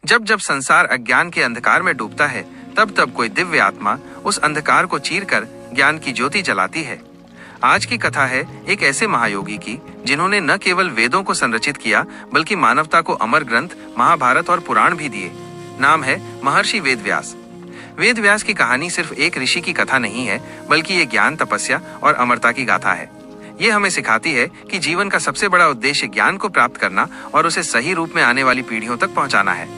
जब जब संसार अज्ञान के अंधकार में डूबता है, तब तब कोई दिव्य आत्मा उस अंधकार को चीरकर ज्ञान की ज्योति जलाती है। आज की कथा है एक ऐसे महायोगी की जिन्होंने न केवल वेदों को संरचित किया बल्कि मानवता को अमर ग्रंथ महाभारत और पुराण भी दिए। नाम है महर्षि वेदव्यास। वेदव्यास की कहानी सिर्फ एक ऋषि की कथा नहीं है, बल्कि ये ज्ञान, तपस्या और अमरता की गाथा है। ये हमें सिखाती है कि जीवन का सबसे बड़ा उद्देश्य ज्ञान को प्राप्त करना और उसे सही रूप में आने वाली पीढ़ियों तक पहुंचाना है।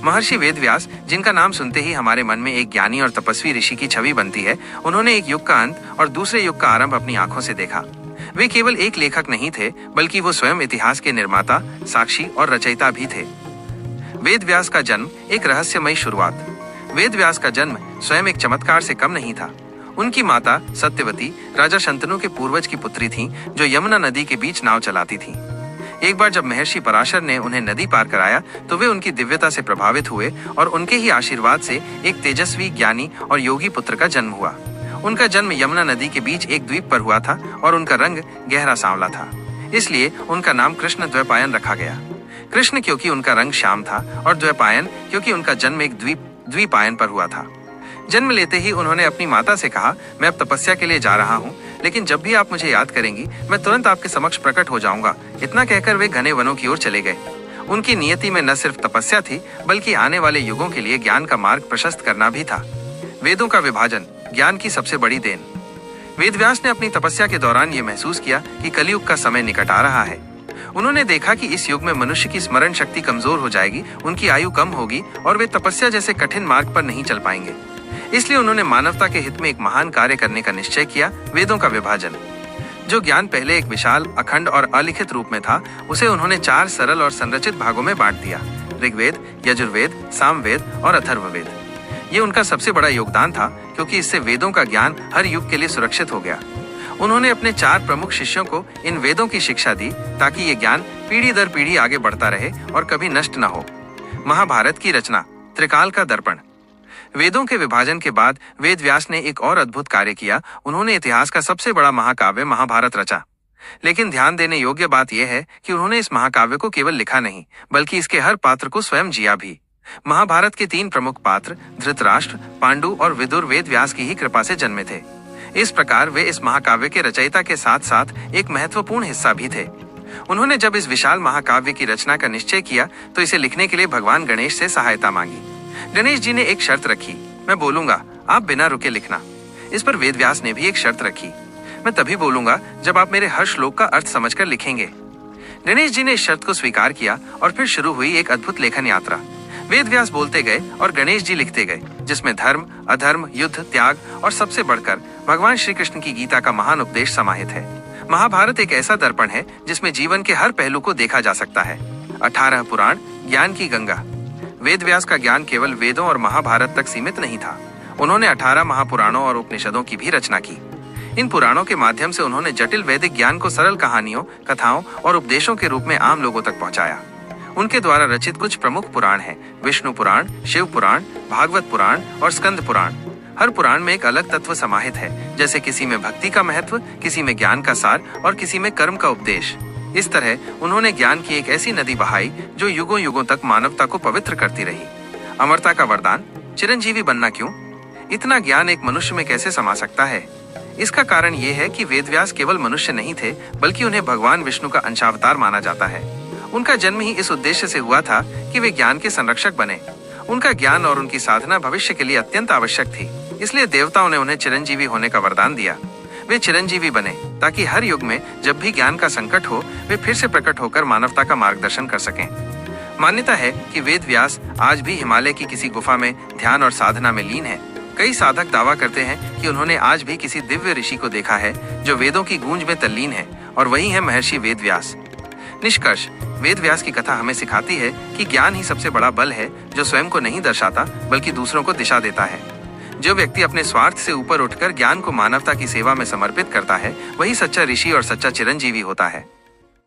महर्षि वेदव्यास, जिनका नाम सुनते ही हमारे मन में एक ज्ञानी और तपस्वी ऋषि की छवि बनती है, उन्होंने एक युग का अंत और दूसरे युग का आरंभ अपनी आंखों से देखा। वे केवल एक लेखक नहीं थे, बल्कि वो स्वयं इतिहास के निर्माता, साक्षी और रचयिता भी थे। वेदव्यास का जन्म एक रहस्यमयी शुरुआत। वेदव्यास का जन्म स्वयं एक चमत्कार से कम नहीं था। उनकी माता सत्यवती राजा शंतनु के पूर्वज की पुत्री थीं, जो यमुना नदी के बीच नाव चलाती थीं। एक बार जब महर्षि पराशर ने उन्हें नदी पार कराया, तो वे उनकी दिव्यता से प्रभावित हुए और उनके ही आशीर्वाद से एक तेजस्वी, ज्ञानी और योगी पुत्र का जन्म हुआ। उनका जन्म यमुना नदी के बीच एक द्वीप पर हुआ था और उनका रंग गहरा सांवला था, इसलिए उनका नाम कृष्ण द्वैपायन रखा गया। कृष्ण क्योंकि उनका रंग श्याम था और द्वैपायन क्योंकि उनका जन्म एक द्वीपायन पर हुआ था। जन्म लेते ही उन्होंने अपनी माता से कहा, मैं अब तपस्या के लिए जा रहा हूँ, लेकिन जब भी आप मुझे याद करेंगी, मैं तुरंत आपके समक्ष प्रकट हो जाऊंगा। इतना कहकर वे घने वनों की ओर चले गए। उनकी नियति में न सिर्फ तपस्या थी, बल्कि आने वाले युगों के लिए ज्ञान का मार्ग प्रशस्त करना भी था। वेदों का विभाजन, ज्ञान की सबसे बड़ी देन। वेदव्यास ने अपनी तपस्या के दौरान ये महसूस किया कि कलयुग का समय निकट आ रहा है। उन्होंने देखा कि इस युग में मनुष्य की स्मरण शक्ति कमजोर हो जाएगी, उनकी आयु कम होगी और वे तपस्या जैसे कठिन मार्ग पर नहीं चल पाएंगे। इसलिए उन्होंने मानवता के हित में एक महान कार्य करने का निश्चय किया, वेदों का विभाजन। जो ज्ञान पहले एक विशाल, अखंड और अलिखित रूप में था, उसे उन्होंने 4 सरल और संरचित भागों में बांट दिया: ऋग्वेद, यजुर्वेद, सामवेद और अथर्ववेद। ये उनका सबसे बड़ा योगदान था, क्योंकि इससे वेदों का ज्ञान हर युग के लिए सुरक्षित हो गया। उन्होंने अपने 4 प्रमुख शिष्यों को इन वेदों की शिक्षा दी, ताकि ये ज्ञान पीढ़ी दर पीढ़ी आगे बढ़ता रहे और कभी नष्ट न हो। महाभारत की रचना, त्रिकाल का दर्पण। वेदों के विभाजन के बाद वेदव्यास ने एक और अद्भुत कार्य किया। उन्होंने इतिहास का सबसे बड़ा महाकाव्य महाभारत रचा। लेकिन ध्यान देने योग्य बात यह है कि उन्होंने इस महाकाव्य को केवल लिखा नहीं, बल्कि इसके हर पात्र को स्वयं जिया भी। महाभारत के 3 प्रमुख पात्र, धृतराष्ट्र, पांडु और विदुर, वेदव्यास की ही कृपा से जन्मे थे। इस प्रकार वे इस महाकाव्य के रचयिता के साथ साथ एक महत्वपूर्ण हिस्सा भी थे। उन्होंने जब इस विशाल महाकाव्य की रचना का निश्चय किया, तो इसे लिखने के लिए भगवान गणेश से सहायता मांगी। गणेश जी ने एक शर्त रखी, मैं बोलूंगा, आप बिना रुके लिखना। इस पर वेदव्यास ने भी एक शर्त रखी, मैं तभी बोलूंगा जब आप मेरे हर श्लोक का अर्थ समझकर लिखेंगे। गणेश जी ने इस शर्त को स्वीकार किया और फिर शुरू हुई एक अद्भुत लेखन यात्रा। वेदव्यास बोलते गए और गणेश जी लिखते गए, जिसमें धर्म, अधर्म, युद्ध, त्याग और सबसे बढ़कर भगवान श्री कृष्ण की गीता का महान उपदेश समाहित है। महाभारत एक ऐसा दर्पण है जिसमें जीवन के हर पहलू को देखा जा सकता है। 18 पुराण, ज्ञान की गंगा। वेदव्यास का ज्ञान केवल वेदों और महाभारत तक सीमित नहीं था। उन्होंने 18 महापुराणों और उपनिषदों की भी रचना की। इन पुराणों के माध्यम से उन्होंने जटिल वैदिक ज्ञान को सरल कहानियों, कथाओं और उपदेशों के रूप में आम लोगों तक पहुंचाया। उनके द्वारा रचित कुछ प्रमुख पुराण हैं: विष्णु पुराण, शिव पुराण, भागवत पुराण और स्कंद पुराण। हर पुराण में एक अलग तत्व समाहित है, जैसे किसी में भक्ति का महत्व, किसी में ज्ञान का सार और किसी में कर्म का उपदेश। इस तरह उन्होंने ज्ञान की एक ऐसी नदी बहाई जो युगों युगों तक मानवता को पवित्र करती रही। अमरता का वरदान, चिरंजीवी बनना क्यों? इतना ज्ञान एक मनुष्य में कैसे समा सकता है? इसका कारण ये है कि वेदव्यास केवल मनुष्य नहीं थे, बल्कि उन्हें भगवान विष्णु का अंशावतार माना जाता है। उनका जन्म ही इस उद्देश्य से हुआ था कि वे ज्ञान के संरक्षक बने। उनका ज्ञान और उनकी साधना भविष्य के लिए अत्यंत आवश्यक थी, इसलिए देवताओं ने उन्हें चिरंजीवी होने का वरदान दिया। वे चिरंजीवी बने ताकि हर युग में जब भी ज्ञान का संकट हो, वे फिर से प्रकट होकर मानवता का मार्गदर्शन कर सकें। मान्यता है कि वेदव्यास आज भी हिमालय की किसी गुफा में ध्यान और साधना में लीन है। कई साधक दावा करते हैं कि उन्होंने आज भी किसी दिव्य ऋषि को देखा है जो वेदों की गूंज में तल्लीन है, और वही है महर्षि वेदव्यास। निष्कर्ष, वेदव्यास की कथा हमें सिखाती है कि ज्ञान ही सबसे बड़ा बल है, जो स्वयं को नहीं दर्शाता बल्कि दूसरों को दिशा देता है। जो व्यक्ति अपने स्वार्थ से ऊपर उठकर ज्ञान को मानवता की सेवा में समर्पित करता है, वही सच्चा ऋषि और सच्चा चिरंजीवी होता है।